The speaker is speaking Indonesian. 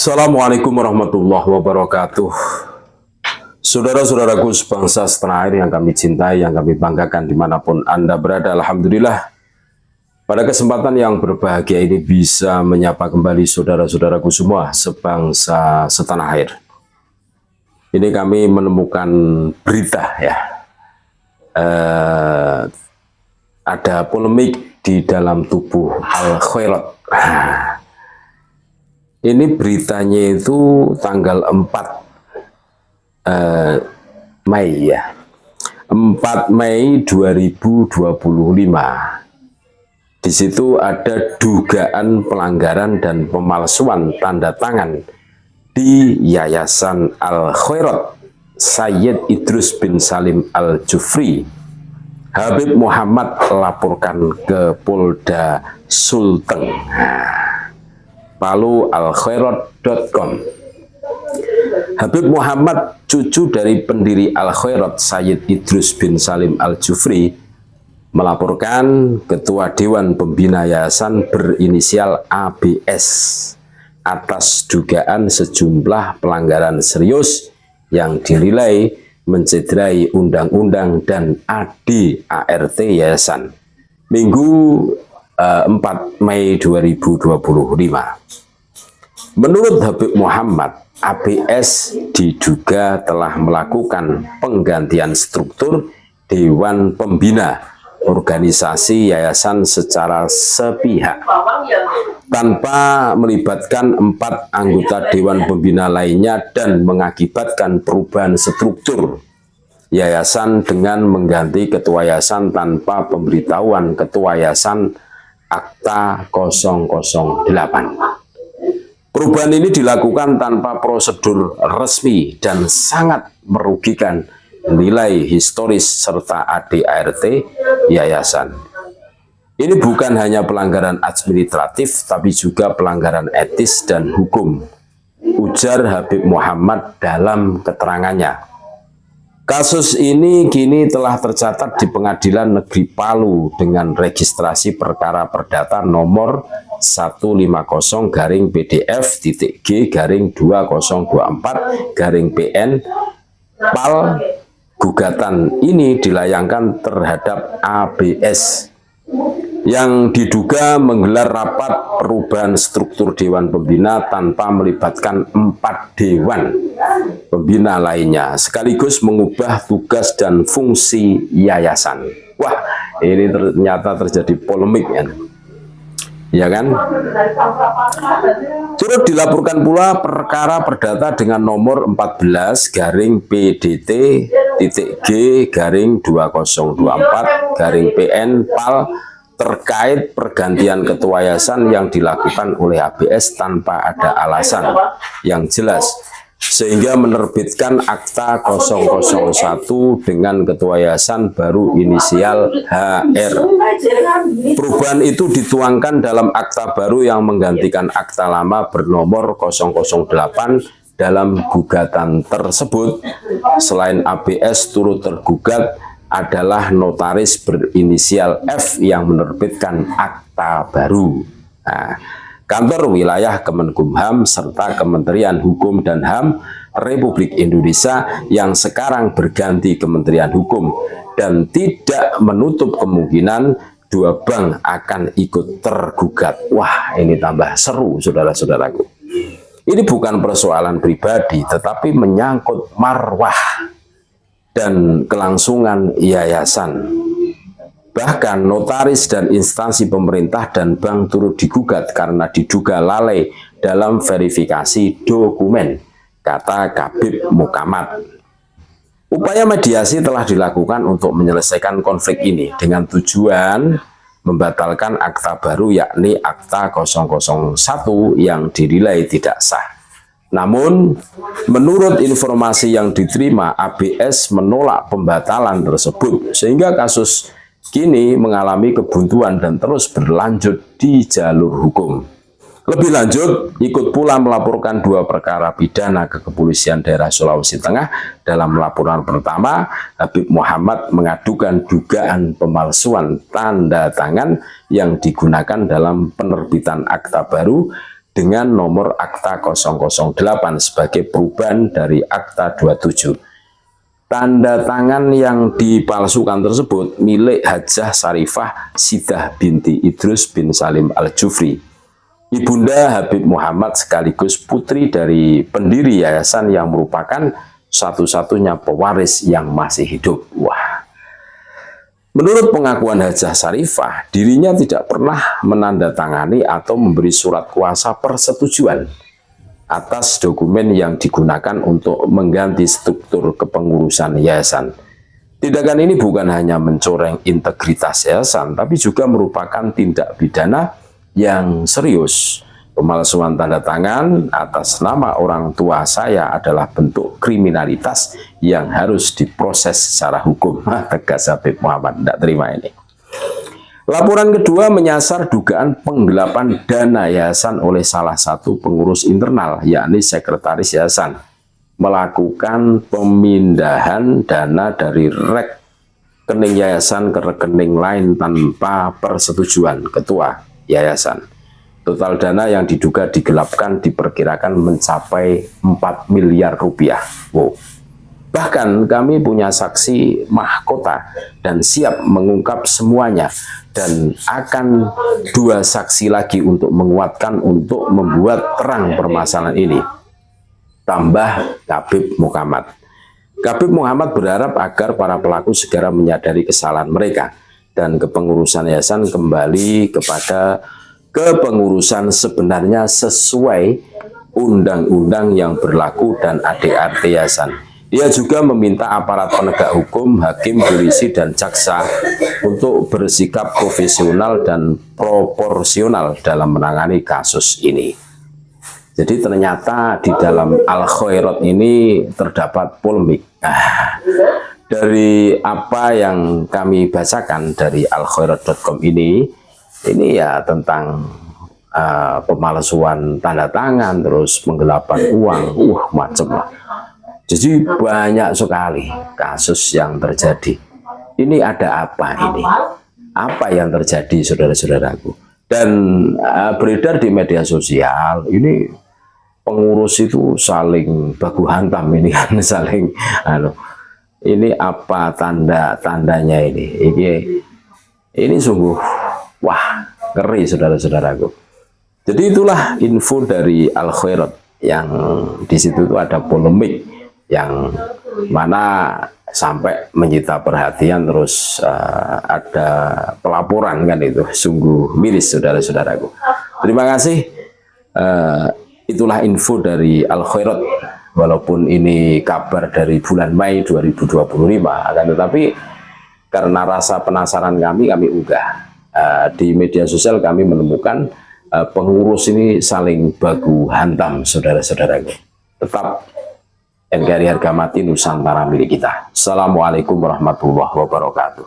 Assalamualaikum warahmatullahi wabarakatuh. Saudara-saudaraku sebangsa setanah air yang kami cintai, yang kami banggakan dimanapun Anda berada, alhamdulillah pada kesempatan yang berbahagia ini bisa menyapa kembali saudara-saudaraku semua sebangsa setanah air. Ini kami menemukan berita ya, ada polemik di dalam tubuh Al-Khairat. Ini beritanya itu tanggal 4 Mei ya, 4 Mei 2025. Di situ ada dugaan pelanggaran dan pemalsuan tanda tangan di Yayasan Al-Khairat Sayyid Idrus bin Salim Al-Jufri. Habib Muhammad laporkan ke Polda Sulteng. Palu alkhairat.com. Habib Muhammad, cucu dari pendiri Al-Khairat Sayyid Idrus bin Salim Al-Jufri, melaporkan Ketua Dewan Pembina Yayasan berinisial ABS atas dugaan sejumlah pelanggaran serius yang dinilai mencederai undang-undang dan ADART Yayasan. Minggu 4 Mei 2025. Menurut Habib Muhammad, ABS diduga telah melakukan penggantian struktur Dewan Pembina organisasi yayasan secara sepihak tanpa melibatkan 4 anggota Dewan Pembina lainnya dan mengakibatkan perubahan struktur yayasan dengan mengganti ketua yayasan tanpa pemberitahuan ketua yayasan Akta 008. Perubahan ini dilakukan tanpa prosedur resmi dan sangat merugikan nilai historis serta ADART yayasan. Ini bukan hanya pelanggaran administratif, tapi juga pelanggaran etis dan hukum, ujar Habib Muhammad dalam keterangannya. Kasus ini kini telah tercatat di Pengadilan Negeri Palu dengan registrasi perkara perdata nomor 150-PDF.G-2024-PN PAL. Gugatan ini dilayangkan terhadap ABS yang diduga menggelar rapat perubahan struktur Dewan Pembina tanpa melibatkan 4 Dewan Pembina lainnya, sekaligus mengubah tugas dan fungsi yayasan. Wah, ini ternyata terjadi polemik ya kan? Turut dilaporkan pula perkara perdata dengan nomor 14-PDT-G-2024-PN PAL terkait pergantian ketua yayasan yang dilakukan oleh ABS tanpa ada alasan yang jelas, sehingga menerbitkan Akta 001 dengan ketua yayasan baru inisial HR. Perubahan itu dituangkan dalam akta baru yang menggantikan akta lama bernomor 008. Dalam gugatan tersebut, selain ABS, turut tergugat adalah notaris berinisial F yang menerbitkan akta baru. Nah, Kantor Wilayah Kemenkumham serta Kementerian Hukum dan HAM Republik Indonesia yang sekarang berganti Kementerian Hukum, dan tidak menutup kemungkinan 2 bank akan ikut tergugat. Wah, ini tambah seru saudara-saudaraku. Ini bukan persoalan pribadi, tetapi menyangkut marwah dan kelangsungan yayasan. Bahkan notaris dan instansi pemerintah dan bank turut digugat karena diduga lalai dalam verifikasi dokumen, kata Kabid Mukamad. Upaya mediasi telah dilakukan untuk menyelesaikan konflik ini dengan tujuan membatalkan akta baru, yakni Akta 001 yang dinilai tidak sah. Namun, menurut informasi yang diterima, ABS menolak pembatalan tersebut, sehingga kasus kini mengalami kebuntuan dan terus berlanjut di jalur hukum. Lebih lanjut, ikut pula melaporkan 2 perkara pidana ke Kepolisian Daerah Sulawesi Tengah. Dalam laporan pertama, Habib Muhammad mengadukan dugaan pemalsuan tanda tangan yang digunakan dalam penerbitan akta baru dengan nomor Akta 008 sebagai perubahan dari Akta 27. Tanda tangan yang dipalsukan tersebut milik Hajah Sarifah Sidah binti Idrus bin Salim Al-Jufri, Ibunda Habib Muhammad sekaligus putri dari pendiri yayasan yang merupakan satu-satunya pewaris yang masih hidup. Wah. Menurut pengakuan Hajah Sarifah, dirinya tidak pernah menandatangani atau memberi surat kuasa persetujuan atas dokumen yang digunakan untuk mengganti struktur kepengurusan yayasan. Tindakan ini bukan hanya mencoreng integritas yayasan, tapi juga merupakan tindak pidana yang serius. Pemalsuan tanda tangan atas nama orang tua saya adalah bentuk kriminalitas yang harus diproses secara hukum. Tegas Habib Muhammad, tidak terima ini. Laporan kedua menyasar dugaan penggelapan dana yayasan oleh salah satu pengurus internal, yakni sekretaris yayasan, melakukan pemindahan dana dari rekening yayasan ke rekening lain tanpa persetujuan ketua yayasan. Total dana yang diduga digelapkan diperkirakan mencapai 4 miliar rupiah. Wow. Bahkan kami punya saksi mahkota dan siap mengungkap semuanya, dan akan 2 saksi lagi untuk menguatkan untuk membuat terang permasalahan ini. Tambah Habib Muhammad. Habib Muhammad berharap agar para pelaku segera menyadari kesalahan mereka dan kepengurusan yayasan kembali kepada kepengurusan sebenarnya sesuai undang-undang yang berlaku dan ADART yayasan. Dia juga meminta aparat penegak hukum, hakim, polisi, dan jaksa untuk bersikap profesional dan proporsional dalam menangani kasus ini. Jadi ternyata di dalam Al-Khairat ini terdapat polemik. Dari apa yang kami bacakan dari alkhairat.com ini ya tentang pemalsuan tanda tangan, terus penggelapan uang, macam lah. Jadi banyak sekali kasus yang terjadi. Ini ada apa ini? Apa yang terjadi, saudara-saudaraku? Dan beredar di media sosial, ini pengurus itu saling baku hantam ini kan, saling ini apa tanda-tandanya ini? Ini sungguh wah, ngeri, saudara-saudaraku. Jadi itulah info dari Al-Khairat, yang di situ itu ada polemik yang mana sampai menyita perhatian, terus ada pelaporan kan, itu sungguh miris, saudara-saudaraku. Terima kasih. Itulah info dari Al-Khairat, walaupun ini kabar dari bulan Mei 2025, akan tetapi karena rasa penasaran kami unggah. Di media sosial kami menemukan pengurus ini saling baku hantam, saudara-saudaraku. Tetap NKRI harga mati, Nusantara milik kita. Assalamualaikum warahmatullahi wabarakatuh.